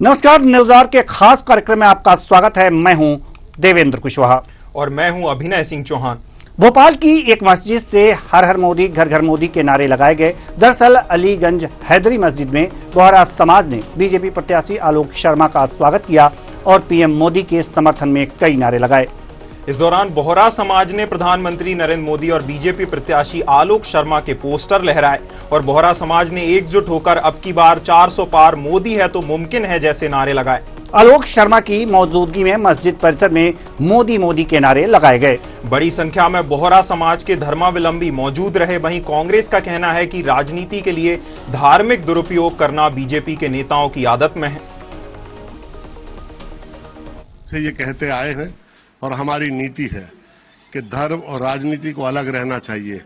नमस्कार, न्यूज़ के खास कार्यक्रम में आपका स्वागत है। मैं हूं देवेंद्र कुशवाहा और मैं हूं अभिनय सिंह चौहान। भोपाल की एक मस्जिद से हर हर मोदी घर घर मोदी के नारे लगाए गए। दरअसल अलीगंज हैदरी मस्जिद में बोहरा समाज ने बीजेपी प्रत्याशी आलोक शर्मा का स्वागत किया और पीएम मोदी के समर्थन में कई नारे लगाए। इस दौरान बोहरा समाज ने प्रधानमंत्री नरेंद्र मोदी और बीजेपी प्रत्याशी आलोक शर्मा के पोस्टर लहराए और बोहरा समाज ने एकजुट होकर अब की बार 400 पार मोदी है तो मुमकिन है जैसे नारे लगाए। आलोक शर्मा की मौजूदगी में मस्जिद परिसर में मोदी मोदी के नारे लगाए गए। बड़ी संख्या में बोहरा समाज के धर्मावलंबी मौजूद रहे। वहीं कांग्रेस का कहना है कि राजनीति के लिए धार्मिक दुरुपयोग करना बीजेपी के नेताओं की आदत में है। से ये कहते आए हैं और हमारी नीति है कि धर्म और राजनीति को अलग रहना चाहिए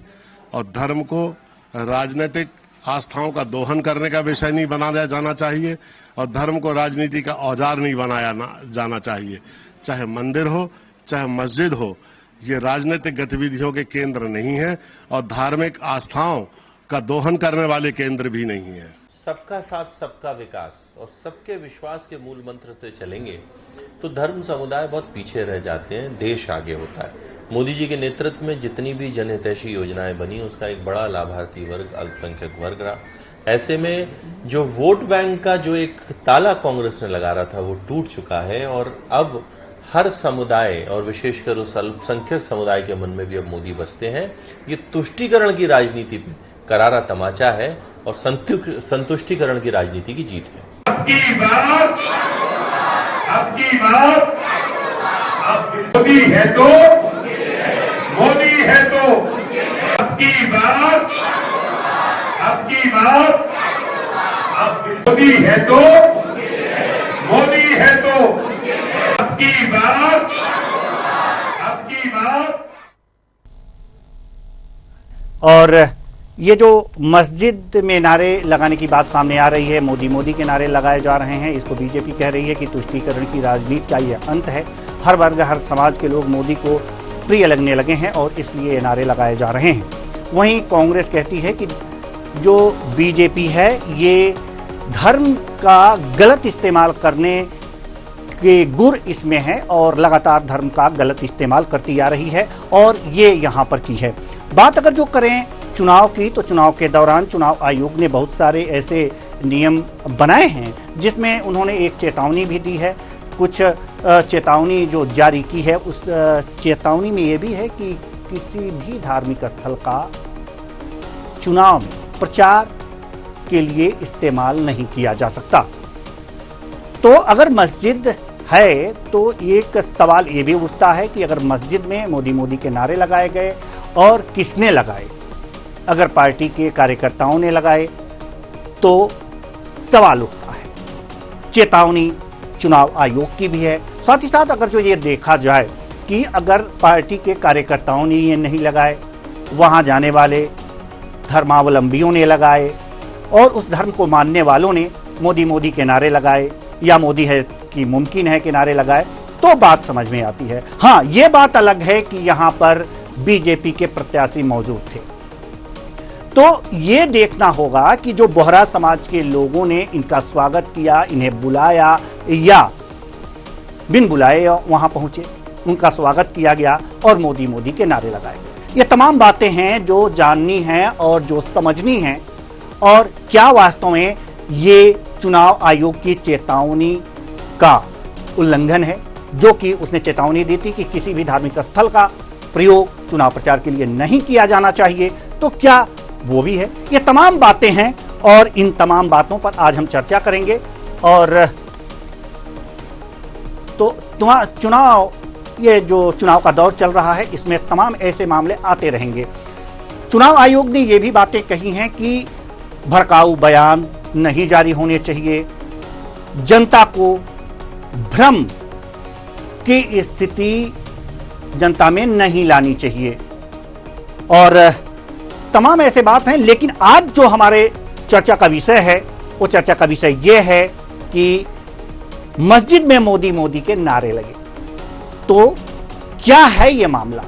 और धर्म को राजनीतिक आस्थाओं का दोहन करने का विषय नहीं बनाया जाना चाहिए और धर्म को राजनीति का औजार नहीं बनाया जाना चाहिए। चाहे मंदिर हो चाहे मस्जिद हो, ये राजनीतिक गतिविधियों के केंद्र नहीं है और धार्मिक आस्थाओं का दोहन करने वाले केंद्र भी नहीं है। सबका साथ सबका विकास और सबके विश्वास के मूल मंत्र से चलेंगे तो धर्म समुदाय बहुत पीछे रह जाते हैं, देश आगे होता है। मोदी जी के नेतृत्व में जितनी भी जनहितैषी योजनाएं बनी उसका एक बड़ा लाभार्थी वर्ग अल्पसंख्यक वर्ग रहा। ऐसे में जो वोट बैंक का जो एक ताला कांग्रेस ने लगा रहा था वो टूट चुका है और अब हर समुदाय और विशेषकर उस अल्पसंख्यक समुदाय के मन में भी अब मोदी बसते हैं। ये तुष्टीकरण की राजनीति पे करारा तमाचा है और संतुष्टीकरण की राजनीति की जीत है। अब की बात अब मोदी है तो अब की बात अब मोदी है तो अब की बात और ये जो मस्जिद में नारे लगाने की बात सामने आ रही है, मोदी मोदी के नारे लगाए जा रहे हैं, इसको बीजेपी कह रही है कि तुष्टीकरण की राजनीति का ये अंत है। हर वर्ग हर समाज के लोग मोदी को प्रिय लगने लगे हैं और इसलिए ये नारे लगाए जा रहे हैं। वहीं कांग्रेस कहती है कि जो बीजेपी है ये धर्म का गलत इस्तेमाल करने के गुर इसमें है और लगातार धर्म का गलत इस्तेमाल करती आ रही है और ये यहाँ पर की है। बात अगर जो करें चुनाव की, तो चुनाव के दौरान चुनाव आयोग ने बहुत सारे ऐसे नियम बनाए हैं जिसमें उन्होंने एक चेतावनी भी दी है। कुछ चेतावनी जो जारी की है उस चेतावनी में ये भी है कि किसी भी धार्मिक स्थल का चुनाव में प्रचार के लिए इस्तेमाल नहीं किया जा सकता। तो अगर मस्जिद है तो एक सवाल ये भी उठता है कि अगर मस्जिद में मोदी मोदी के नारे लगाए गए और किसने लगाए, अगर पार्टी के कार्यकर्ताओं ने लगाए तो सवाल उठता है। चेतावनी चुनाव आयोग की भी है। साथ ही साथ अगर जो ये देखा जाए कि अगर पार्टी के कार्यकर्ताओं ने ये नहीं लगाए, वहां जाने वाले धर्मावलंबियों ने लगाए और उस धर्म को मानने वालों ने मोदी मोदी के नारे लगाए या मोदी है कि मुमकिन है के नारे लगाए, तो बात समझ में आती है। हाँ, ये बात अलग है कि यहां पर बीजेपी के प्रत्याशी मौजूद थे, तो ये देखना होगा कि जो बोहरा समाज के लोगों ने इनका स्वागत किया, इन्हें बुलाया या बिन बुलाए वहां पहुंचे, उनका स्वागत किया गया और मोदी मोदी के नारे लगाए गए। ये तमाम बातें हैं जो जाननी हैं और जो समझनी हैं और क्या वास्तव में ये चुनाव आयोग की चेतावनी का उल्लंघन है, जो कि उसने चेतावनी दी थी कि किसी भी धार्मिक स्थल का प्रयोग चुनाव प्रचार के लिए नहीं किया जाना चाहिए, तो क्या वो भी है? ये तमाम बातें हैं और इन तमाम बातों पर आज हम चर्चा करेंगे। और तो चुनाव, ये जो चुनाव का दौर चल रहा है इसमें तमाम ऐसे मामले आते रहेंगे। चुनाव आयोग ने ये भी बातें कही हैं कि भड़काऊ बयान नहीं जारी होने चाहिए, जनता को भ्रम की स्थिति जनता में नहीं लानी चाहिए और तमाम ऐसे बात हैं। लेकिन आज जो हमारे चर्चा का विषय है वो चर्चा का विषय यह है कि मस्जिद में मोदी मोदी के नारे लगे, तो क्या है ये मामला,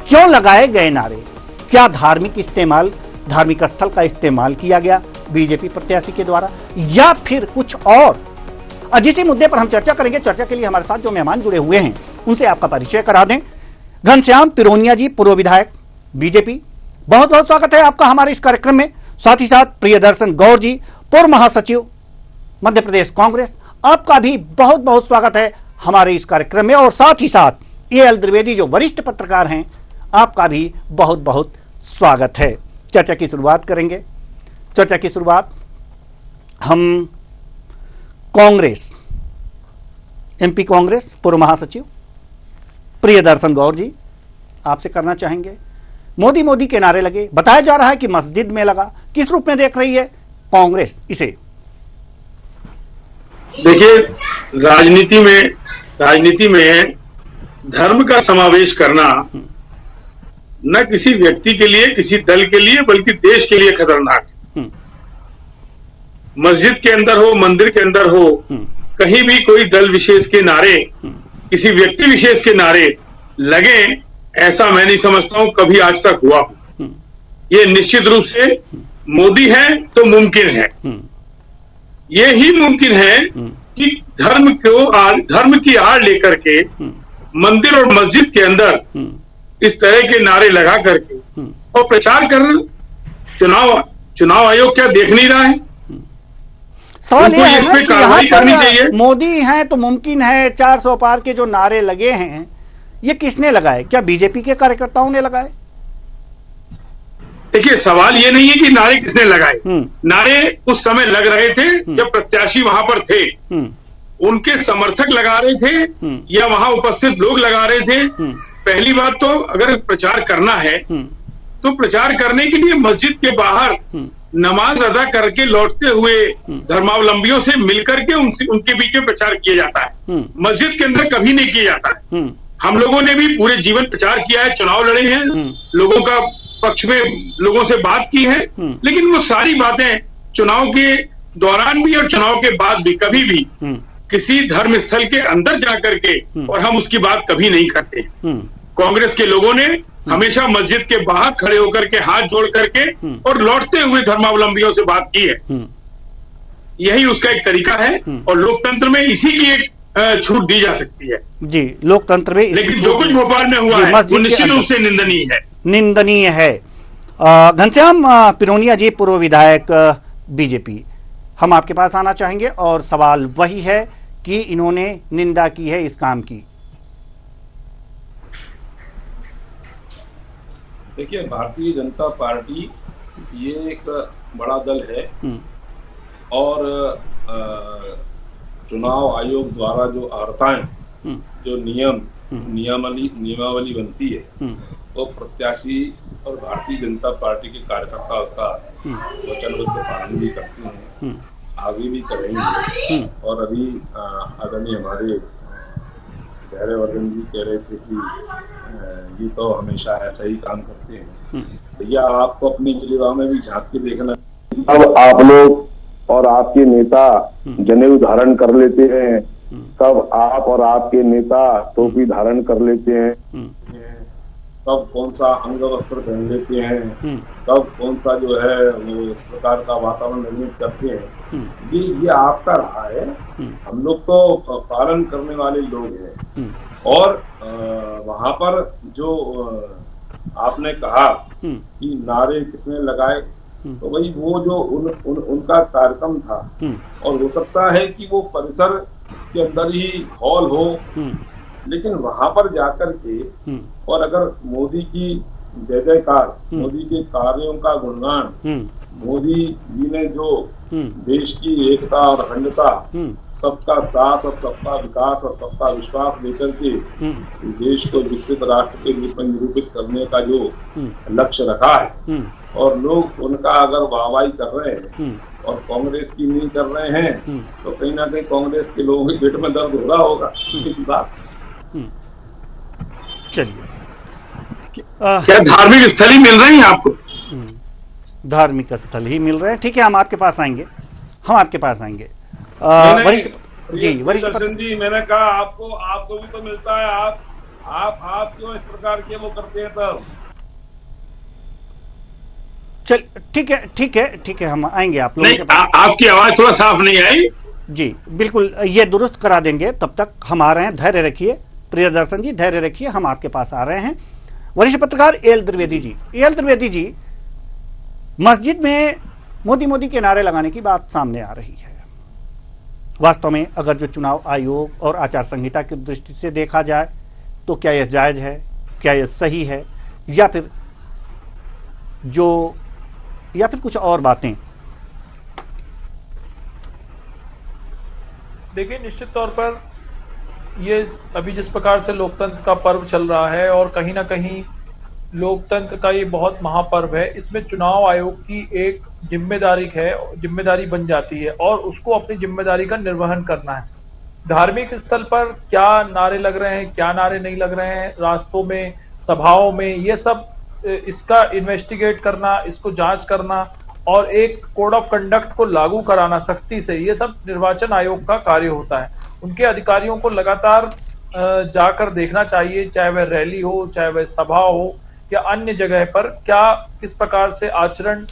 क्यों लगाए गए नारे, क्या धार्मिक स्थल का इस्तेमाल किया गया बीजेपी प्रत्याशी के द्वारा या फिर कुछ और और जिस मुद्दे पर हम चर्चा करेंगे, चर्चा के लिए हमारे साथ जो मेहमान जुड़े हुए हैं उनसे आपका परिचय करा दें। घनश्याम पिरोनिया जी, पूर्व विधायक बीजेपी, बहुत बहुत स्वागत है आपका हमारे इस कार्यक्रम में। साथ ही साथ प्रियदर्शन गौर जी, पूर्व महासचिव मध्य प्रदेश कांग्रेस, आपका भी बहुत बहुत स्वागत है हमारे इस कार्यक्रम में। और साथ ही साथ ए एल द्विवेदी जो वरिष्ठ पत्रकार हैं, आपका भी बहुत बहुत स्वागत है। चर्चा की शुरुआत करेंगे। चर्चा की शुरुआत हम कांग्रेस, एमपी कांग्रेस पूर्व महासचिव प्रियदर्शन गौर जी आपसे करना चाहेंगे। मोदी के नारे लगे, बताया जा रहा है कि मस्जिद में लगा, किस रूप में देख रही है कांग्रेस इसे? देखिए, राजनीति में धर्म का समावेश करना न किसी व्यक्ति के लिए, किसी दल के लिए, बल्कि देश के लिए खतरनाक है। मस्जिद के अंदर हो, मंदिर के अंदर हो, कहीं भी कोई दल विशेष के नारे, किसी व्यक्ति विशेष के नारे लगे, ऐसा मैं नहीं समझता हूं कभी आज तक हुआ हो। ये निश्चित रूप से मोदी है तो मुमकिन है। ये ही मुमकिन है कि धर्म की आड़ लेकर के मंदिर और मस्जिद के अंदर इस तरह के नारे लगा करके और प्रचार करना, चुनाव आयोग क्या देख नहीं रहा है? सवाल ये है इस ना पे कि कार्रवाई करनी यहाँ चाहिए। पर मोदी हैं तो मुमकिन है, 400 पार के जो नारे लगे हैं, ये किसने लगाए? क्या बीजेपी के कार्यकर्ताओं ने लगाए? देखिए, सवाल ये नहीं है कि नारे किसने लगाए। नारे उस समय लग रहे थे जब प्रत्याशी वहां पर थे, उनके समर्थक लगा रहे थे या वहां उपस्थित लोग लगा रहे थे। पहली बात तो अगर प्रचार करना है तो प्रचार करने के लिए मस्जिद के बाहर नमाज अदा करके लौटते हुए धर्मावलंबियों से मिलकर के उनके बीच में प्रचार किया जाता है। मस्जिद के अंदर कभी नहीं किया जाता है। हम लोगों ने भी पूरे जीवन प्रचार किया है, चुनाव लड़े हैं, लोगों का पक्ष में लोगों से बात की है, लेकिन वो सारी बातें चुनाव के दौरान भी और चुनाव के बाद भी कभी भी किसी धर्म स्थल के अंदर जाकर के और हम उसकी बात कभी नहीं करते। कांग्रेस के लोगों ने हमेशा मस्जिद के बाहर खड़े होकर के हाथ जोड़ करके और लौटते हुए धर्मावलंबियों से बात की है। यही उसका एक तरीका है और लोकतंत्र में इसी की एक छूट दी जा सकती है जी, लोकतंत्र में। लेकिन जो कुछ भोपाल में हुआ है वो निश्चित रूप से निंदनीय है। घनश्याम पिरोनिया जी, पूर्व विधायक बीजेपी, हम आपके पास आना चाहेंगे और सवाल वही है कि इन्होंने निंदा की है इस काम की। देखिए, भारतीय जनता पार्टी ये एक बड़ा दल है और चुनाव आयोग द्वारा जो अर्हताएं, जो नियमावली बनती है, वो प्रत्याशी और भारतीय जनता पार्टी के कार्यकर्ता उसका वचनबद्ध पालन भी करते हैं, आगे भी करेंगे। और अभी आदरणीय हमारे धैर्यवर्धन जी कह रहे थे कि ये तो हमेशा ऐसा ही काम करते हैं। भैया, आपको अपनी जिलेवार में भी झांक के देखना। अब आप लोग और आपके नेता जनेऊ धारण कर लेते हैं, तब आप और आपके नेता टोपी धारण कर लेते हैं, तब कौन सा अंग वस्त्र पहन लेते हैं, तब कौन सा जो है वो इस प्रकार का वातावरण निर्मित करते हैं। ये आपका रहा है। हम लोग तो पालन करने वाले लोग हैं। और वहां पर जो आपने कहा कि नारे किसने लगाए, तो भाई वो जो उनका कार्यक्रम था, और हो सकता है कि वो परिसर के अंदर ही हॉल हो, लेकिन वहां पर जाकर के और अगर मोदी की जय जयकार, मोदी के कार्यों का गुणगान, मोदी जी ने जो देश की एकता और अखंडता, सबका साथ और सबका विकास और सबका विश्वास लेकर के देश को विकसित राष्ट्र के रूप में निरूपित करने का जो लक्ष्य रखा है, और लोग उनका अगर वाहवाही कर रहे हैं और कांग्रेस की नहीं कर रहे हैं, तो कहीं ना कहीं कांग्रेस के लोगों के पेट में दर्द हो रहा होगा। इस बात चलिए, क्या धार्मिक स्थल ही मिल रहे हैं आपको? धार्मिक स्थल ही मिल रहे हैं। ठीक है, हम आपके पास आएंगे, वरिष्ठ जी, मैंने कहा आपको भी तो मिलता है। आप क्यों इस प्रकार के वो करते हैं? तब चल, ठीक है, हम आएंगे आप लोगों के पास। आपकी आवाज थोड़ा साफ नहीं आई। जी बिल्कुल, ये दुरुस्त करा देंगे। तब तक हम आ रहे हैं, धैर्य रखिए प्रियदर्शन जी, धैर्य रखिए, हम आपके पास आ रहे हैं। वरिष्ठ पत्रकार एल त्रिवेदी जी, एल त्रिवेदी जी, मस्जिद में मोदी के नारे लगाने की बात सामने आ रही है। वास्तव में अगर जो चुनाव आयोग और आचार संहिता की दृष्टि से देखा जाए तो क्या यह जायज है, क्या यह सही है, या फिर कुछ और बातें? देखिए, निश्चित तौर पर ये अभी जिस प्रकार से लोकतंत्र का पर्व चल रहा है और कहीं ना कहीं लोकतंत्र का ये बहुत महापर्व है, इसमें चुनाव आयोग की एक जिम्मेदारी बन जाती है और उसको अपनी जिम्मेदारी का निर्वहन करना है। धार्मिक स्थल पर क्या नारे लग रहे हैं, क्या नारे नहीं लग रहे हैं, रास्तों में, सभाओं में, ये सब इसका इन्वेस्टिगेट करना, इसको जांच करना और एक कोड ऑफ कंडक्ट को लागू कराना सख्ती से, ये सब निर्वाचन आयोग का कार्य होता है। उनके अधिकारियों को लगातार जाकर देखना चाहिए, चाहे वह रैली हो, चाहे वह सभा हो या अन्य जगह पर, क्या किस प्रकार से आचरण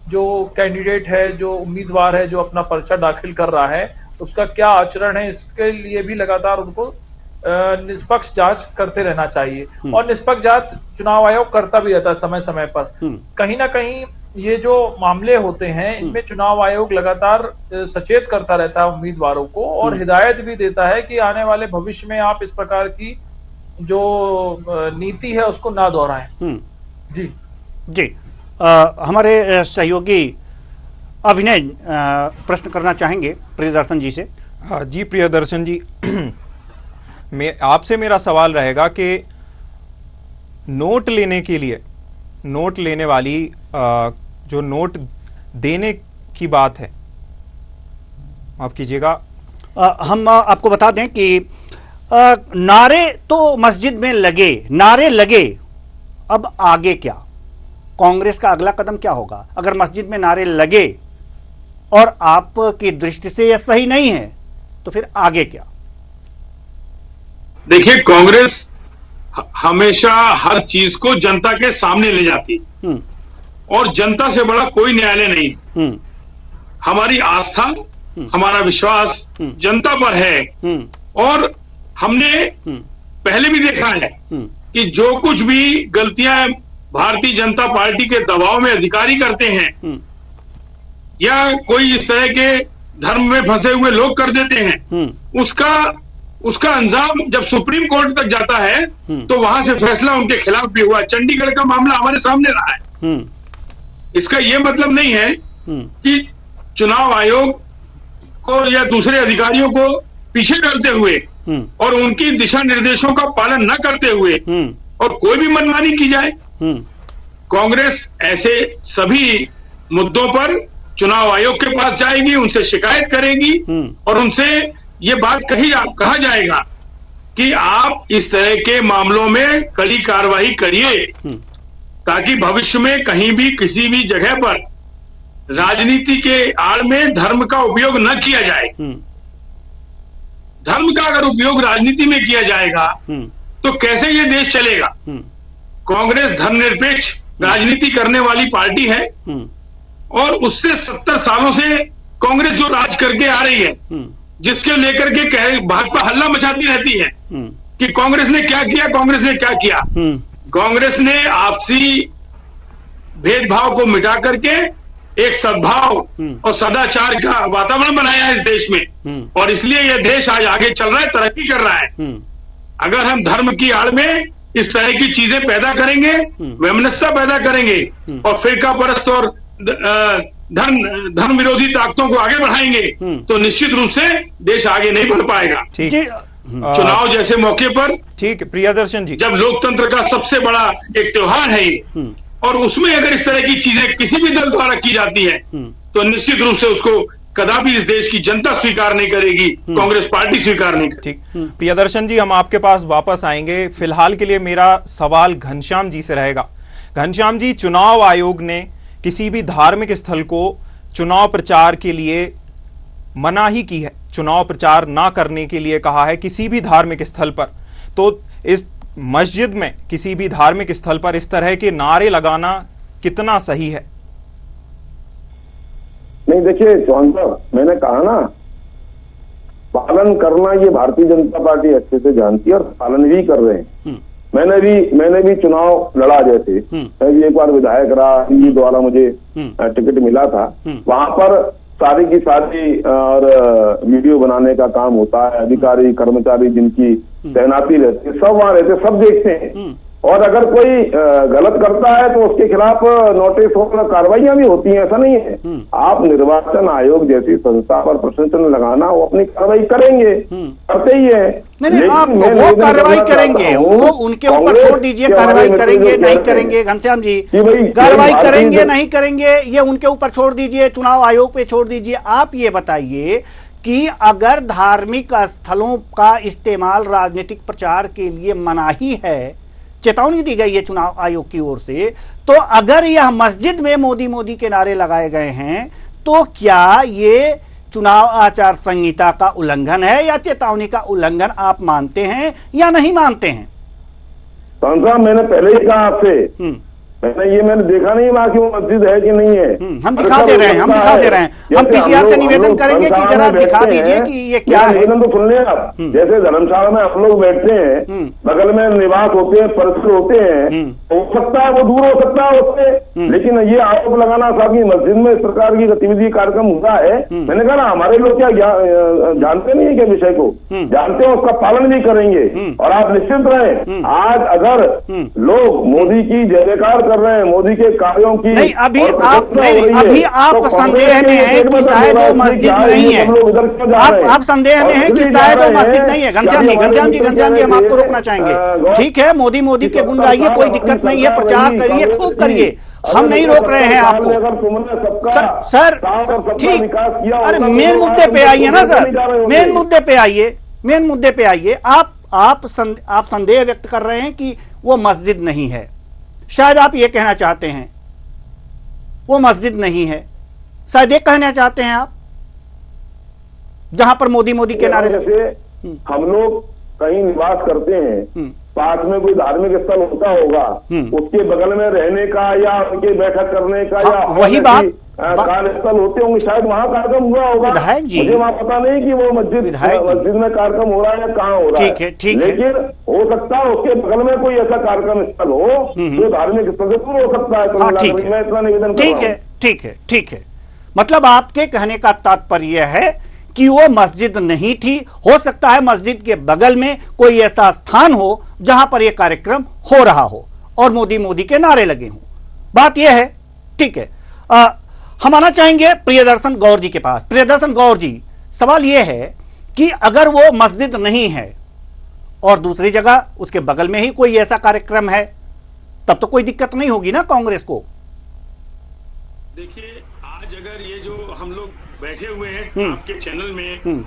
जो कैंडिडेट है, जो उम्मीदवार है, जो अपना पर्चा दाखिल कर रहा है, उसका क्या आचरण है, इसके लिए भी लगातार उनको निष्पक्ष जांच करते रहना चाहिए। और निष्पक्ष जांच चुनाव आयोग करता भी रहता है समय समय पर। कहीं ना कहीं ये जो मामले होते हैं, इनमें चुनाव आयोग लगातार सचेत करता रहता है उम्मीदवारों को और हिदायत भी देता है कि आने वाले भविष्य में आप इस प्रकार की जो नीति है उसको ना दोहराएं। जी हमारे सहयोगी अभिनय प्रश्न करना चाहेंगे प्रियदर्शन जी से। जी प्रियदर्शन जी, आपसे मेरा सवाल रहेगा कि नोट लेने के लिए, नोट लेने वाली जो नोट देने की बात है, माफ कीजिएगा, हम आपको बता दें कि नारे तो मस्जिद में लगे, नारे लगे, अब आगे क्या? कांग्रेस का अगला कदम क्या होगा? अगर मस्जिद में नारे लगे और आपकी दृष्टि से यह सही नहीं है तो फिर आगे क्या? देखिए, कांग्रेस हमेशा हर चीज को जनता के सामने ले जाती है और जनता से बड़ा कोई न्यायालय नहीं है। हमारी आस्था, हमारा विश्वास जनता पर है और हमने पहले भी देखा है कि जो कुछ भी गलतियां भारतीय जनता पार्टी के दबाव में अधिकारी करते हैं या कोई इस तरह के धर्म में फंसे हुए लोग कर देते हैं, उसका अंजाम जब सुप्रीम कोर्ट तक जाता है तो वहां से फैसला उनके खिलाफ भी हुआ। चंडीगढ़ का मामला हमारे सामने रहा है। इसका यह मतलब नहीं है कि चुनाव आयोग को या दूसरे अधिकारियों को पीछे करते हुए और उनकी दिशा निर्देशों का पालन न करते हुए और कोई भी मनमानी की जाए। कांग्रेस ऐसे सभी मुद्दों पर चुनाव आयोग के पास जाएगी, उनसे शिकायत करेगी और उनसे ये बात कहा जाएगा कि आप इस तरह के मामलों में कड़ी कार्रवाई करिए ताकि भविष्य में कहीं भी किसी भी जगह पर राजनीति के आड़ में धर्म का उपयोग न किया जाए। धर्म का अगर उपयोग राजनीति में किया जाएगा तो कैसे ये देश चलेगा? कांग्रेस धर्मनिरपेक्ष राजनीति करने वाली पार्टी है और उससे 70 सालों से कांग्रेस जो राज करके आ रही है, जिसके लेकर के भाजपा हल्ला मचाती रहती है कि कांग्रेस ने क्या किया, कांग्रेस ने क्या किया। कांग्रेस ने आपसी भेदभाव को मिटा करके एक सद्भाव और सदाचार का वातावरण बनाया है इस देश में और इसलिए यह देश आज आगे चल रहा है, तरक्की कर रहा है। अगर हम धर्म की आड़ में इस तरह की चीजें पैदा करेंगे, वैमनस्यता पैदा करेंगे और फिरका परस्त और धर्म विरोधी ताकतों को आगे बढ़ाएंगे तो निश्चित रूप से देश आगे नहीं बढ़ पाएगा। चुनाव जैसे मौके पर, ठीक है प्रियदर्शन जी, जब लोकतंत्र का सबसे बड़ा एक त्योहार है ये और उसमें अगर इस तरह की चीजें किसी भी दल द्वारा की जाती है तो निश्चित रूप से उसको कदापि इस देश की जनता स्वीकार नहीं करेगी, कांग्रेस पार्टी स्वीकार नहीं करेगी। ठीक, प्रियदर्शन जी, हम आपके पास वापस आएंगे। फिलहाल के लिए मेरा सवाल घनश्याम जी से रहेगा। घनश्याम जी, चुनाव आयोग ने किसी भी धार्मिक स्थल को चुनाव प्रचार के लिए मनाही की है, चुनाव प्रचार ना करने के लिए कहा है किसी भी धार्मिक स्थल पर। तो इस मस्जिद में, किसी भी धार्मिक स्थल पर इस तरह के नारे लगाना कितना सही है? नहीं, देखिए चौहान साहब, मैंने कहा ना पालन करना ये भारतीय जनता पार्टी अच्छे से जानती है और पालन भी कर रहे हैं। मैंने भी चुनाव लड़ा, जैसे मैं भी एक बार विधायक रहा, इनके द्वारा मुझे टिकट मिला था। वहां पर सारी की सारी और वीडियो बनाने का काम होता है, अधिकारी कर्मचारी जिनकी तैनाती रहती है सब वहां रहते, सब देखते हैं। और अगर कोई गलत करता है तो उसके खिलाफ नोटिस और कार्रवाइयां भी होती हैं, ऐसा नहीं है। आप निर्वाचन आयोग जैसी संस्था पर प्रश्न चिन्ह लगाना, वो अपनी कार्रवाई करेंगे, करते ही है। नहीं, आप वो कार्रवाई करेंगे, वो उनके ऊपर छोड़ दीजिए, कार्रवाई करेंगे नहीं करेंगे, घनश्याम जी कार्रवाई करेंगे नहीं करेंगे ये उनके ऊपर छोड़ दीजिए, चुनाव आयोग पे छोड़ दीजिए। आप ये बताइए कि अगर धार्मिक स्थलों का इस्तेमाल राजनीतिक प्रचार के लिए मनाही है, चेतावनी दी गई है चुनाव आयोग की ओर से, तो अगर यह मस्जिद में मोदी मोदी के नारे लगाए गए हैं तो क्या ये चुनाव आचार संहिता का उल्लंघन है या चेतावनी का उल्लंघन आप मानते हैं या नहीं मानते हैं? साहब मैंने पहले ही कहा आपसे, मैंने देखा नहीं वहां की वो मस्जिद है कि नहीं है। हम दिखा दे रहे हैं, हम पीसीआर से निवेदन करेंगे कि जरा दिखा दीजिए कि ये क्या है। निवेदन तो सुन लिया आप, जैसे धर्मशाला में हम लोग बैठते हैं, बगल में निवास होते हैं, परिसर होते हैं, हो सकता है वो दूर हो सकता है उससे, लेकिन ये आरोप लगाना साहब की मस्जिद में इस प्रकार की गतिविधि कार्यक्रम हुआ है, मैंने कहा ना हमारे लोग क्या जानते नहीं है क्या विषय को, जानते हैं, उसका पालन भी करेंगे। और आप निश्चित रहें, आज अगर लोग मोदी की जय जयकार कर रहे हैं, मोदी के कार्यों की, नहीं अभी आप संदेह में है कि शायद वो मस्जिद नहीं है, आप संदेह में है कि शायद वो मस्जिद नहीं है। घनश्याम जी हम आपको रोकना चाहेंगे। ठीक है, मोदी के गुण गाइए, कोई दिक्कत नहीं है, प्रचार करिए, खूब करिए, हम नहीं रोक रहे हैं आपको। सर ठीक, अरे मेन मुद्दे पे आइए ना सर, मेन मुद्दे पे आइए। आप संदेह व्यक्त कर रहे हैं कि वो मस्जिद नहीं है, शायद आप ये कहना चाहते हैं वो मस्जिद नहीं है, शायद ये कहना चाहते हैं आप जहां पर मोदी के नारे। जैसे हम लोग कहीं निवास करते हैं, पास में कोई धार्मिक स्थल होता होगा, उसके बगल में रहने का या उनके बैठक करने का या वही बात कार्यस्थल होते होंगे, शायद वहाँ कार्यक्रम हुआ होगा। मुझे वहाँ पता नहीं कि वो मस्जिद में कार्यक्रम हो रहा है या कहाँ हो रहा है, लेकिन हो सकता है उसके बगल में कोई ऐसा कार्यक्रम स्थल हो जो धार्मिक स्थल से दूर हो सकता है। मैं इतना निवेदन ठीक है, मतलब आपके कहने का तात्पर्य है कि वो मस्जिद नहीं थी, हो सकता है मस्जिद के बगल में कोई ऐसा स्थान हो जहां पर यह कार्यक्रम हो रहा हो और मोदी के नारे लगे हों। बात यह है, ठीक है। हम आना चाहेंगे प्रियदर्शन गौर जी के पास। प्रियदर्शन गौर जी, सवाल यह है कि अगर वो मस्जिद नहीं है और दूसरी जगह उसके बगल में ही कोई ऐसा कार्यक्रम है, तब तो कोई दिक्कत नहीं होगी ना कांग्रेस को। देखिए, आज अगर ये जो हम लोग बैठे हुए हैं आपके चैनल में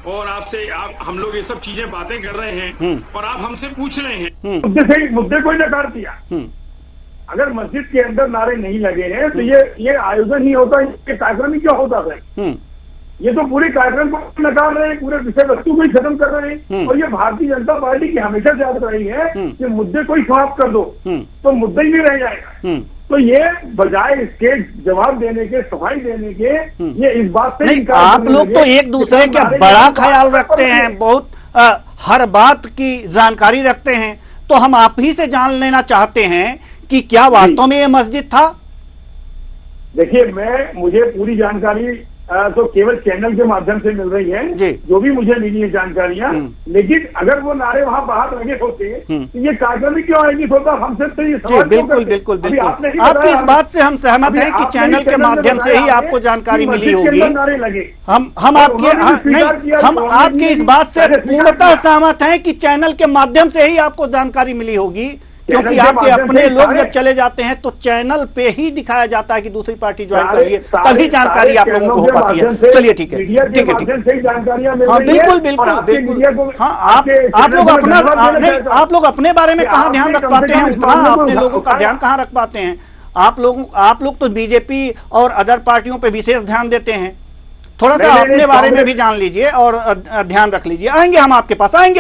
और आपसे हम लोग ये सब चीजें बातें कर रहे हैं और आप हमसे पूछ रहे हैं, मुद्दे को नकार दिया। अगर मस्जिद के अंदर नारे नहीं लगे हैं तो ये आयोजन ही होता है, ये कार्यक्रम ही क्या होता है। ये तो पूरे कार्यक्रम को नकार रहे हैं, पूरे विषय वस्तु को ही खत्म कर रहे हैं। और ये भारतीय जनता पार्टी की हमेशा से आदत रही है कि मुद्दे को ही समाप्त कर दो तो मुद्दा ही नहीं रह जाएगा। तो ये बजाय इसके जवाब देने के, सफाई देने के, ये इस बात से नहीं, आप लोग तो एक दूसरे का बड़ा ख्याल रखते हैं, बहुत हर बात की जानकारी रखते हैं, तो हम आप ही से जान लेना चाहते हैं कि क्या वास्तव में ये मस्जिद था। देखिए, मुझे पूरी जानकारी तो केवल चैनल के माध्यम से मिल रही है, जो भी मुझे मिली है जानकारियां, लेकिन अगर वो नारे वहां बाहर लगे होते तो ये कार्यक्रम ही क्यों आयोजित होता हमसे तो ये सवाल। बिल्कुल आपकी इस बात से हम सहमत हैं कि चैनल के माध्यम से ही आपको जानकारी मिली होगी। हम आपकी इस बात से पूर्णतः सहमत हैं कि चैनल के माध्यम से ही आपको जानकारी मिली होगी, क्योंकि आपके अपने लोग जब चले जाते हैं तो चैनल पे ही दिखाया जाता है कि दूसरी पार्टी ज्वाइन कर रही है, तभी जानकारी आप लोगों को हो पाती है। चलिए ठीक है। हाँ बिल्कुल। हाँ आप लोग अपने बारे में कहाँ ध्यान रख पाते हैं, उतना अपने लोगों का ध्यान कहाँ रख पाते हैं। आप लोग तो बीजेपी और अदर पार्टियों पे विशेष ध्यान देते हैं। थोड़ा सा अपने बारे में भी जान लीजिए और ध्यान रख लीजिए। आएंगे हम आपके पास, आएंगे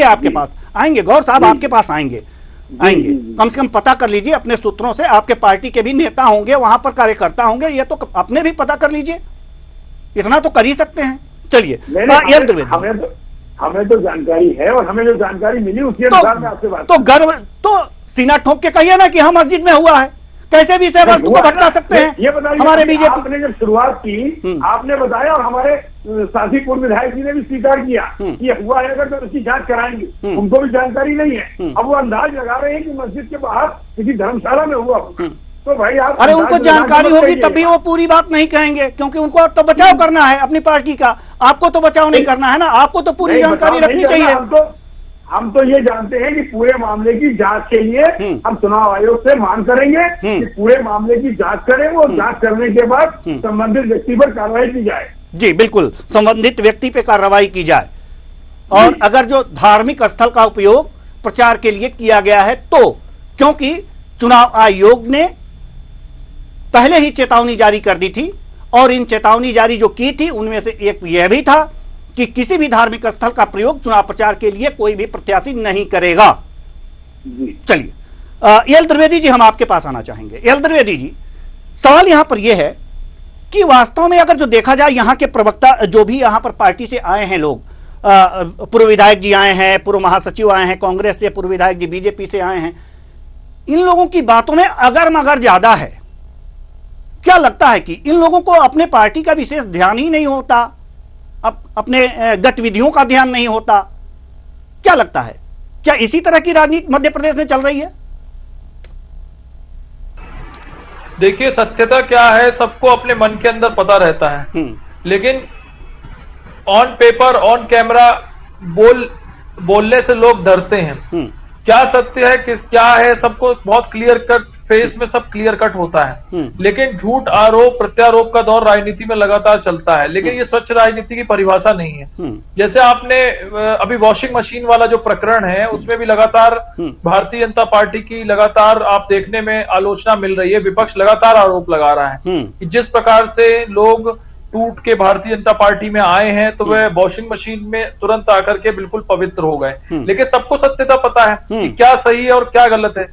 आपके पास, आएंगे गौर साहब आपके पास आएंगे। कम से कम पता कर लीजिए अपने सूत्रों से, आपके पार्टी के भी नेता होंगे वहां पर, कार्यकर्ता होंगे, ये तो अपने भी पता कर लीजिए, इतना तो कर ही सकते हैं। चलिए हमें तो जानकारी है और हमें जो जानकारी मिली उसके अनुसार मैं आपसे बात तो गर्व तो सीना ठोक के कहिए ना कि हाँ मस्जिद में हुआ है, कैसे भी इस वस्तु को भटका सकते हैं। ये बताइए, हमारे बीजेपी आपने जब शुरुआत की आपने बताया और हमारे साथी पूर्व विधायक जी ने भी स्वीकार किया कि हुआ है, अगर तो उसकी जांच कराएंगे। उनको भी जानकारी नहीं है, अब वो अंदाज लगा रहे हैं कि मस्जिद के बाहर किसी धर्मशाला में हुआ। तो भाई आप अरे उनको जानकारी होगी तभी वो पूरी बात नहीं कहेंगे, क्योंकि उनको तो बचाव करना है अपनी पार्टी का, आपको तो बचाव नहीं करना है ना, आपको तो पूरी जानकारी रखनी चाहिए। हम तो ये जानते हैं कि पूरे मामले की जांच के लिए हम चुनाव आयोग से मांग करेंगे कि पूरे मामले की जांच करें और जांच करने के बाद संबंधित व्यक्ति पर कार्रवाई की जाए। जी बिल्कुल, संबंधित व्यक्ति पे कार्रवाई की जाए। और अगर जो धार्मिक स्थल का उपयोग प्रचार के लिए किया गया है तो, क्योंकि चुनाव आयोग ने पहले ही चेतावनी जारी कर दी थी और इन चेतावनी जारी जो की थी उनमें से एक यह भी था कि किसी भी धार्मिक स्थल का प्रयोग चुनाव प्रचार के लिए कोई भी प्रत्याशी नहीं करेगा। चलिए एल द्विवेदी जी, हम आपके पास आना चाहेंगे। एल द्विवेदी जी, सवाल यहां पर यह है कि वास्तव में अगर जो देखा जाए यहां के प्रवक्ता जो भी यहां पर पार्टी से आए हैं लोग, पूर्व विधायक जी आए हैं, पूर्व महासचिव आए हैं कांग्रेस से, पूर्व विधायक जी बीजेपी से आए हैं, इन लोगों की बातों में अगर मगर ज्यादा है। क्या लगता है कि इन लोगों को अपने पार्टी का विशेष ध्यान ही नहीं होता, अपने गतिविधियों का ध्यान नहीं होता? क्या लगता है, क्या इसी तरह की राजनीति मध्य प्रदेश में चल रही है? देखिए, सत्यता क्या है सबको अपने मन के अंदर पता रहता है, लेकिन ऑन पेपर ऑन कैमरा बोलने से लोग डरते हैं। क्या सत्य है क्या है सबको बहुत क्लियर कट फेस में सब क्लियर कट होता है, लेकिन झूठ आरोप प्रत्यारोप का दौर राजनीति में लगातार चलता है, लेकिन ये स्वच्छ राजनीति की परिभाषा नहीं है। जैसे आपने अभी वॉशिंग मशीन वाला जो प्रकरण है उसमें भी लगातार भारतीय जनता पार्टी की लगातार आप देखने में आलोचना मिल रही है, विपक्ष लगातार आरोप लगा रहा है कि जिस प्रकार से लोग टूट के भारतीय जनता पार्टी में आए हैं तो वह वॉशिंग मशीन में तुरंत आकर के बिल्कुल पवित्र हो गए। लेकिन सबको सत्यता पता है कि क्या सही है और क्या गलत है।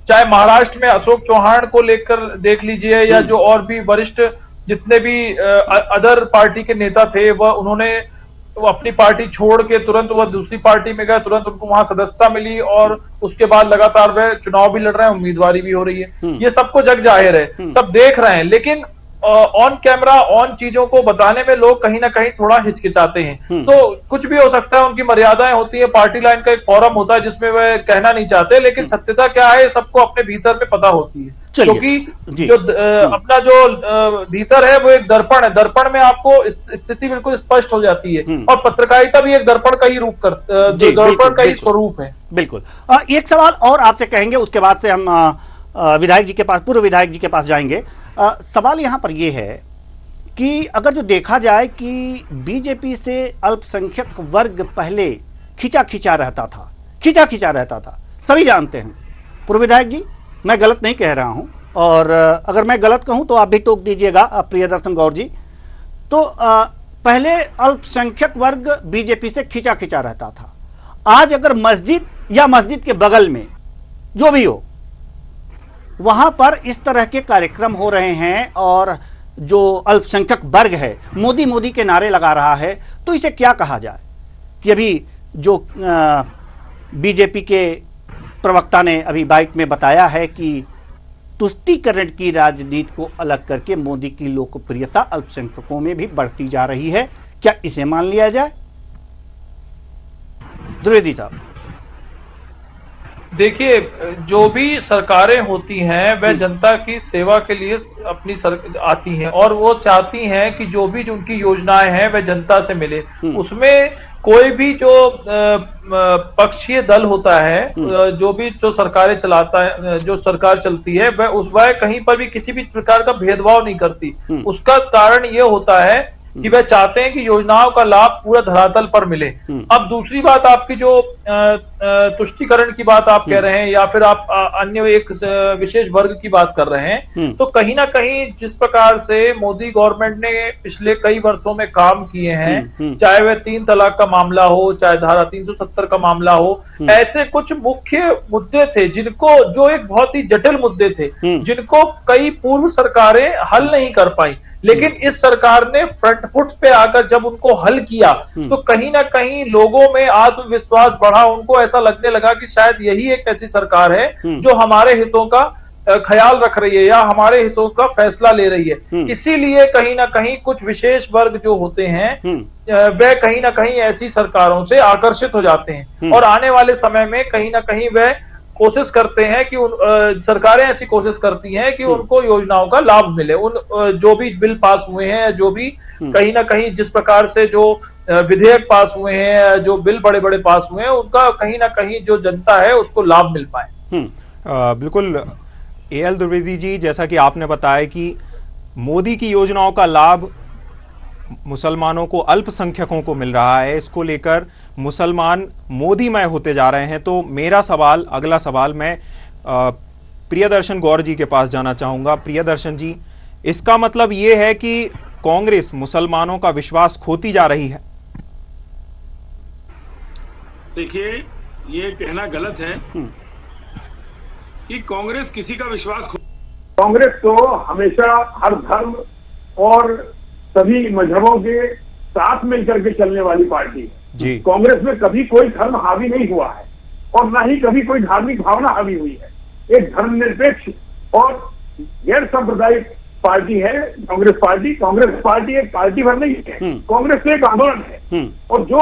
चाहे महाराष्ट्र में अशोक चौहान को लेकर देख लीजिए या जो और भी वरिष्ठ जितने भी अदर पार्टी के नेता थे, वह उन्होंने अपनी पार्टी छोड़ के तुरंत वह दूसरी पार्टी में गए, तुरंत उनको वहां सदस्यता मिली और उसके बाद लगातार वह चुनाव भी लड़ रहे हैं, उम्मीदवारी भी हो रही है। ये सबको जग जाहिर है, सब देख रहे हैं, लेकिन ऑन कैमरा ऑन चीजों को बताने में लोग कहीं ना कहीं थोड़ा हिचकिचाते हैं। तो कुछ भी हो सकता है, उनकी मर्यादाएं होती है, पार्टी लाइन का एक फोरम होता है जिसमें वह कहना नहीं चाहते, लेकिन सत्यता क्या है सबको अपने भीतर में पता होती है, क्योंकि जो अपना जो भीतर है वो एक दर्पण है, दर्पण में आपको स्थिति बिल्कुल स्पष्ट हो जाती है और पत्रकारिता भी एक दर्पण का ही रूप दर्पण का ही स्वरूप है। बिल्कुल। एक सवाल और आपसे कहेंगे, उसके बाद से हम विधायक जी के पास, पूर्व विधायक जी के पास जाएंगे। सवाल यहां पर यह है कि अगर जो देखा जाए कि बीजेपी से अल्पसंख्यक वर्ग पहले खिंचा रहता था, सभी जानते हैं। पूर्व विधायक जी, मैं गलत नहीं कह रहा हूं, और अगर मैं गलत कहूं तो आप भी टोक दीजिएगा, प्रियदर्शन गौर जी। तो पहले अल्पसंख्यक वर्ग बीजेपी से खिंचा रहता था। आज अगर मस्जिद या मस्जिद के बगल में जो भी हो, वहां पर इस तरह के कार्यक्रम हो रहे हैं और जो अल्पसंख्यक वर्ग है मोदी के नारे लगा रहा है, तो इसे क्या कहा जाए? कि अभी जो बीजेपी के प्रवक्ता ने अभी बाइट में बताया है कि तुष्टीकरण की राजनीति को अलग करके मोदी की लोकप्रियता अल्पसंख्यकों में भी बढ़ती जा रही है, क्या इसे मान लिया जाए? द्विवेदी साहब, देखिए, जो भी सरकारें होती हैं वह जनता की सेवा के लिए अपनी आती हैं और वो चाहती हैं कि जो भी उनकी योजनाएं हैं वह जनता से मिले। उसमें कोई भी जो पक्षीय दल होता है, जो सरकारें चलाता है, जो सरकार चलती है, वह कहीं पर भी किसी भी प्रकार का भेदभाव नहीं करती। उसका कारण ये होता है कि वह चाहते हैं कि योजनाओं का लाभ पूरा धरातल पर मिले। अब दूसरी बात, आपकी जो तुष्टीकरण की बात आप कह रहे हैं या फिर आप अन्य एक विशेष वर्ग की बात कर रहे हैं, तो कहीं ना कहीं जिस प्रकार से मोदी गवर्नमेंट ने पिछले कई वर्षों में काम किए हैं, चाहे वह 3 तलाक का मामला हो, चाहे धारा 370 का मामला हो, ऐसे कुछ मुख्य मुद्दे थे जिनको, जो एक बहुत ही जटिल मुद्दे थे जिनको कई पूर्व सरकारें हल नहीं कर पाई, लेकिन इस सरकार ने फ्रंट फुट पे आकर जब उनको हल किया तो कहीं ना कहीं लोगों में आत्मविश्वास बढ़ा, उनको ऐसा लगने लगा कि शायद यही एक ऐसी सरकार है जो हमारे हितों का ख्याल रख रही है या हमारे हितों का फैसला ले रही है। इसीलिए कहीं ना कहीं कुछ विशेष वर्ग जो होते हैं वे कहीं ना कहीं ऐसी सरकारों से आकर्षित हो जाते हैं और आने वाले समय में कहीं ना कहीं वे कोशिश करते हैं कि सरकारें ऐसी कोशिश करती हैं कि उनको योजनाओं का लाभ मिले। जो भी बिल पास हुए हैं, जो भी कहीं ना कहीं जिस प्रकार से जो विधेयक पास हुए हैं, जो बिल बड़े बड़े पास हुए हैं, उनका कहीं ना कहीं जो जनता है उसको लाभ मिल पाए। बिल्कुल AL द्विवेदी जी, जैसा कि आपने बताया कि मोदी की योजनाओं का लाभ मुसलमानों को, अल्पसंख्यकों को मिल रहा है, इसको लेकर मुसलमान मोदीमय होते जा रहे हैं। तो मेरा सवाल, अगला सवाल मैं प्रियदर्शन गौर जी के पास जाना चाहूंगा। प्रियदर्शन जी, इसका मतलब ये है कि कांग्रेस मुसलमानों का विश्वास खोती जा रही है? देखिए, ये कहना गलत है कि कांग्रेस किसी का विश्वास कांग्रेस तो हमेशा हर धर्म और सभी मजहबों के साथ मिलकर के चलने वाली पार्टी है। कांग्रेस में कभी कोई धर्म हावी नहीं हुआ है और न ही कभी कोई धार्मिक भावना हावी हुई है। एक धर्मनिरपेक्ष और गैर सांप्रदायिक पार्टी है कांग्रेस पार्टी। कांग्रेस पार्टी एक पार्टी भर नहीं है, कांग्रेस तो एक आंदोलन है। और जो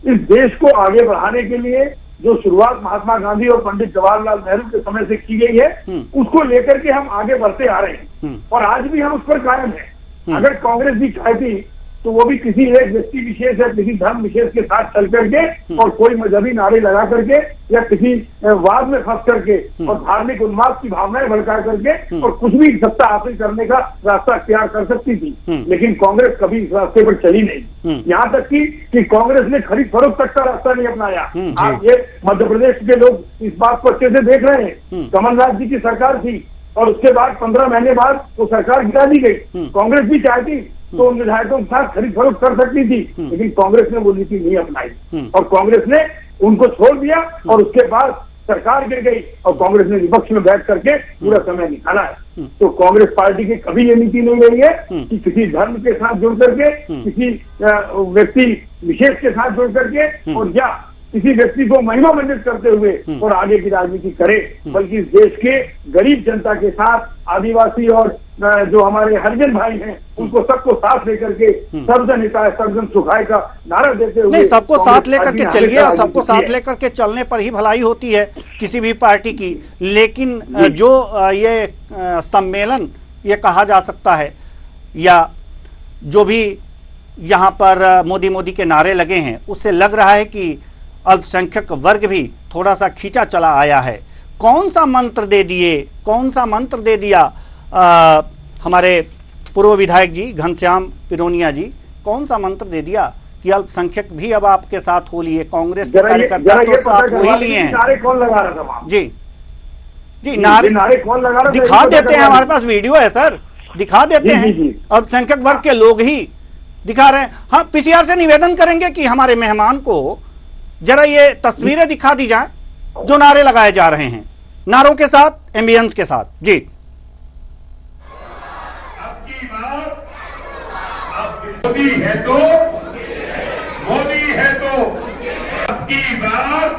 इस देश को आगे बढ़ाने के लिए जो शुरुआत महात्मा गांधी और पंडित जवाहरलाल नेहरू के समय से की गई है, उसको लेकर के हम आगे बढ़ते आ रहे हैं और आज भी हम उस पर कायम हैं। अगर कांग्रेस भी चाहती तो वो भी किसी एक व्यक्ति विशेष या किसी धर्म विशेष के साथ चल करके और कोई मजहबी नारे लगा करके या किसी वाद में फंस करके और धार्मिक उन्माद की भावनाएं भड़का करके और कुछ भी सत्ता हासिल करने का रास्ता अख्तियार कर सकती थी, लेकिन कांग्रेस कभी इस रास्ते पर चली नहीं। यहाँ तक कि कांग्रेस ने खरीद फरोख्त तक का रास्ता नहीं अपनाया। आज ये मध्य प्रदेश के लोग इस बात को अच्छे से देख रहे हैं। कमलनाथ जी की सरकार थी और उसके बाद 15 महीने बाद वो सरकार गिरा दी गई। कांग्रेस भी चाहती तो उन विधायकों के साथ खरीद फरोख्त कर सकती थी, लेकिन कांग्रेस ने वो नीति नहीं अपनाई और कांग्रेस ने उनको छोड़ दिया और उसके बाद सरकार गिर गई और कांग्रेस ने विपक्ष में बैठ करके पूरा समय निकाला है। तो कांग्रेस पार्टी की कभी ये नीति नहीं रही है कि किसी धर्म के साथ जुड़ करके, किसी व्यक्ति विशेष के साथ जुड़ करके और या किसी व्यक्ति को महिमामंडित करते हुए और आगे की राजनीति करे, बल्कि इस देश के गरीब जनता के साथ आदिवासी और जो हमारे हरिजन भाई हैं उनको सबको साथ लेकर के सर्वजन हिताय सर्वजन सुखाय का नारा देते हुए, नहीं, सबको साथ लेकर के चलिए और सबको साथ लेकर के चलने पर ही भलाई होती है किसी भी पार्टी की। लेकिन जो ये सम्मेलन ये कहा जा सकता है या जो भी यहाँ पर मोदी मोदी के नारे लगे हैं, उससे लग रहा है कि अल्पसंख्यक वर्ग भी थोड़ा सा खींचा चला आया है। कौन सा मंत्र दे दिए, कौन सा मंत्र दे दिया हमारे पूर्व विधायक जी घनश्याम पिरोनिया जी, कौन सा मंत्र दे दिया कि अल्पसंख्यक भी अब आपके साथ हो लिए? कांग्रेस के कार्यकर्ता तो साथ हो ही लिए हैं। नारे कौन लगा रहा था? जी जी, नारे कौन लगा रहा था? दिखा देते हैं, हमारे पास वीडियो है सर, दिखा देते हैं। अल्पसंख्यक वर्ग के लोग ही दिखा रहे हैं। हाँ, PCR से निवेदन करेंगे कि हमारे मेहमान को जरा ये तस्वीरें दिखा दी जाए जो नारे लगाए जा रहे हैं, नारों के साथ, एम्बियंस के साथ। जी, अब की बात मोदी है तो मोदी है तो अब की बात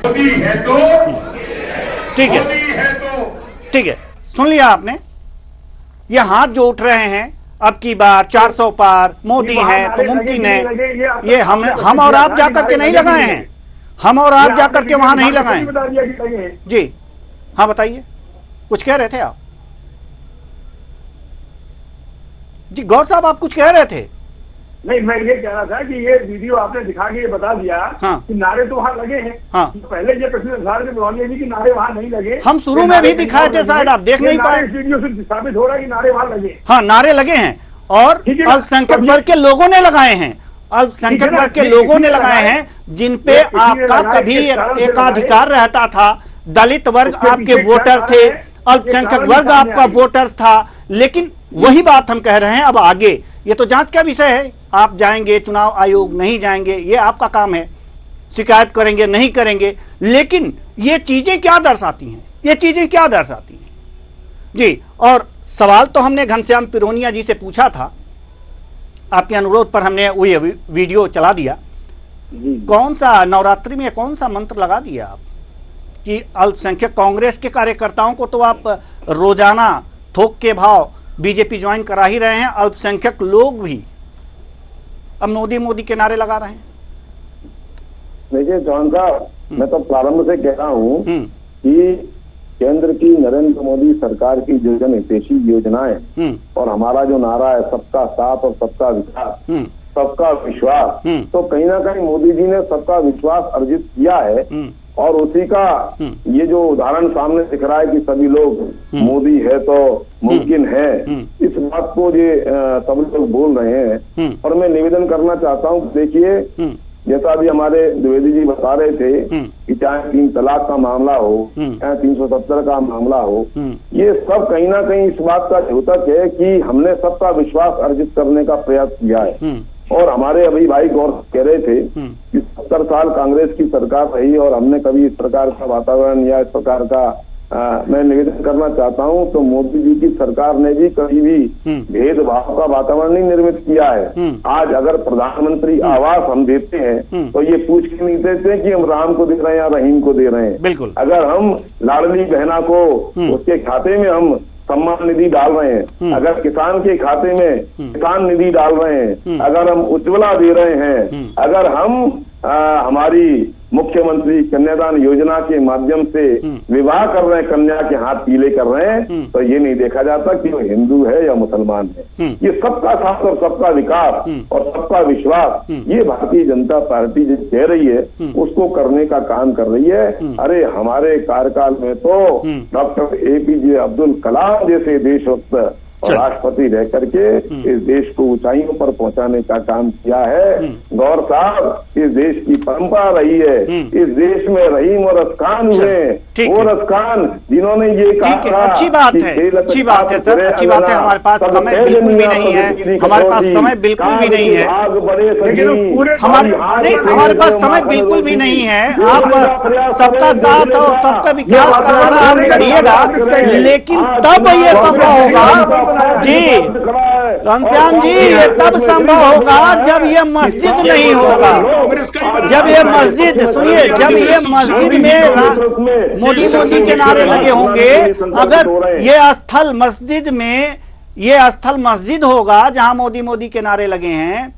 मोदी है तो ठीक है, मोदी है तो ठीक है, सुन लिया आपने। ये हाथ जो उठ रहे हैं अब की बार 400 पार मोदी है तो मुमकिन है, ये हम और आप जाकर के नहीं लगाए हैं, हम और आप जाकर के वहां नहीं लगाए। जी हाँ, बताइए, कुछ कह रहे थे आप? जी गौर साहब, आप कुछ कह रहे थे? नहीं, मैं ये कह रहा था कि ये वीडियो आपने दिखा के ये बता दिया कि नारे तो वहाँ लगे हैं। हाँ, पहले ये प्रश्न पिरोनिया जी की नारे वहाँ नहीं लगे। हम शुरू में भी दिखाए थे, शायद आप देख नहीं पाए। वीडियो से साबित हो रहा है कि नारे वहाँ लगे। हाँ, नारे लगे हैं और अल्पसंख्यक वर्ग के लोगों ने लगाए हैं, अल्पसंख्यक वर्ग के लोगों ने लगाए हैं, जिनपे आपका कभी एकाधिकार रहता था। दलित वर्ग आपके वोटर थे, अल्पसंख्यक वर्ग आपका वोटर था। लेकिन वही बात हम कह रहे हैं, अब आगे ये तो जांच का विषय है। आप जाएंगे चुनाव आयोग, नहीं जाएंगे, ये आपका काम है, शिकायत करेंगे नहीं करेंगे। लेकिन ये चीजें क्या दर्शाती हैं? ये चीजें क्या दर्शाती हैं? जी, और सवाल तो हमने घनश्याम पिरोनिया जी से पूछा था, आपके अनुरोध पर हमने वो वीडियो चला दिया। कौन सा नवरात्रि में कौन सा मंत्र लगा दिया आप कि अल्पसंख्यक कांग्रेस के कार्यकर्ताओं को तो आप रोजाना थोक के भाव बीजेपी ज्वाइन करा ही रहे हैं, अल्पसंख्यक लोग भी अब मोदी मोदी के नारे लगा रहे हैं। देखिए चौहान साहब, मैं तो प्रारंभ से कह रहा हूँ कि केंद्र की नरेंद्र मोदी सरकार की जो जन हितैषी योजनाएं और हमारा जो नारा है सबका साथ और सबका विकास, सबका विश्वास, तो कहीं ना कहीं मोदी जी ने सबका विश्वास अर्जित किया है और उसी का ये जो उदाहरण सामने दिख रहा है कि सभी लोग मोदी है तो मुमकिन है, इस बात को ये सब लोग बोल रहे हैं। और मैं निवेदन करना चाहता हूँ, देखिए जैसा अभी हमारे द्विवेदी जी बता रहे थे कि चाहे 3 तलाक का मामला हो, चाहे 370 का मामला हो, ये सब कहीं ना कहीं इस बात का द्योतक है कि हमने सबका विश्वास अर्जित करने का प्रयास किया है। और हमारे अभी भाई गौर कह रहे थे कि 70 साल कांग्रेस की सरकार रही और हमने कभी इस प्रकार का वातावरण या इस प्रकार का मैं निवेदन करना चाहता हूं, तो मोदी जी की सरकार ने भी कभी भी भेदभाव का वातावरण नहीं निर्मित किया है। आज अगर प्रधानमंत्री आवास हम देते हैं तो ये पूछ के नहीं देते कि हम राम को दे रहे हैं या रहीम को दे रहे हैं। बिल्कुल। अगर हम लाडली बहना को उसके खाते में हम सम्मान निधि डाल रहे हैं, अगर किसान के खाते में किसान निधि डाल रहे हैं, अगर हम उज्ज्वला दे रहे हैं, अगर हम हमारी मुख्यमंत्री कन्यादान योजना के माध्यम से विवाह कर रहे हैं, कन्या के हाथ पीले कर रहे हैं, तो ये नहीं देखा जाता कि वो हिंदू है या मुसलमान है। ये सबका साथ और सबका विकास और सबका विश्वास ये भारतीय जनता पार्टी जो कह रही है उसको करने का काम कर रही है। अरे हमारे कार्यकाल में तो डॉक्टर APJ अब्दुल कलाम जैसे देशभक्त और राष्ट्रपति रह करके इस देश को ऊंचाइयों पर पहुंचाने का काम किया है। गौर साहब, इस देश की परंपरा रही है, इस देश में रहीम और अस्खान हुए, और अस्खान जिन्होंने ये कहा, अच्छी बात है, अच्छी बात है सर, अच्छी बात है। हमारे पास समय बिल्कुल भी नहीं है, हमारे पास समय बिल्कुल भी नहीं है, हमारे पास समय बिल्कुल भी नहीं है। आप सबका साथ और सबका विकास कराना आप करिएगा, लेकिन तब ये संभव होगा जी घनश्याम जी, ये तब संभव होगा जब ये मस्जिद नहीं होगा, जब ये मस्जिद, सुनिए, जब ये मस्जिद में मोदी मोदी के नारे लगे होंगे, अगर ये स्थल मस्जिद में, ये स्थल मस्जिद होगा जहां मोदी मोदी के नारे लगे हैं,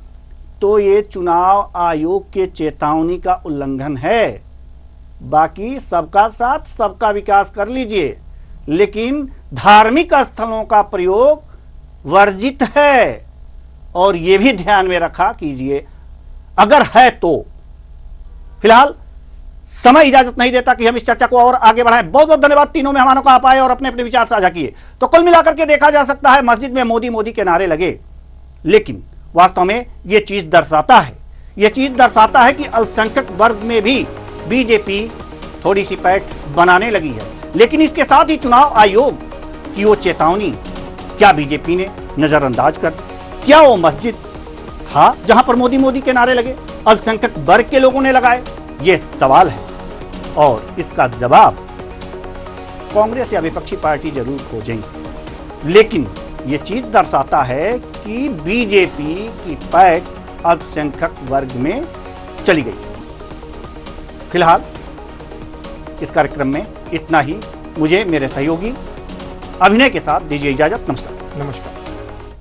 तो ये चुनाव आयोग के चेतावनी का उल्लंघन है। बाकी सबका साथ सबका विकास कर लीजिए, लेकिन धार्मिक स्थलों का प्रयोग वर्जित है, और यह भी ध्यान में रखा कीजिए अगर है तो। फिलहाल समय इजाजत नहीं देता कि हम इस चर्चा को और आगे बढ़ाएं। बहुत बहुत धन्यवाद तीनों मेहमानों को, आप आए और अपने अपने विचार साझा किए। तो कुल मिलाकर के देखा जा सकता है मस्जिद में मोदी मोदी के नारे लगे, लेकिन वास्तव में यह चीज दर्शाता है कि अल्पसंख्यक वर्ग में भी बीजेपी थोड़ी सी पैठ बनाने लगी है। लेकिन इसके साथ ही चुनाव आयोग की वो चेतावनी क्या बीजेपी ने नजरअंदाज कर, क्या वो मस्जिद था जहां पर मोदी मोदी के नारे लगे, अल्पसंख्यक वर्ग के लोगों ने लगाए? ये सवाल है और इसका जवाब कांग्रेस या विपक्षी पार्टी जरूर खोजेंगे, लेकिन ये चीज दर्शाता है कि बीजेपी की पैठ अल्पसंख्यक वर्ग में चली गई। फिलहाल इस कार्यक्रम में इतना ही। मुझे मेरे सहयोगी अभिनय के साथ दीजिए इजाजत। नमस्कार।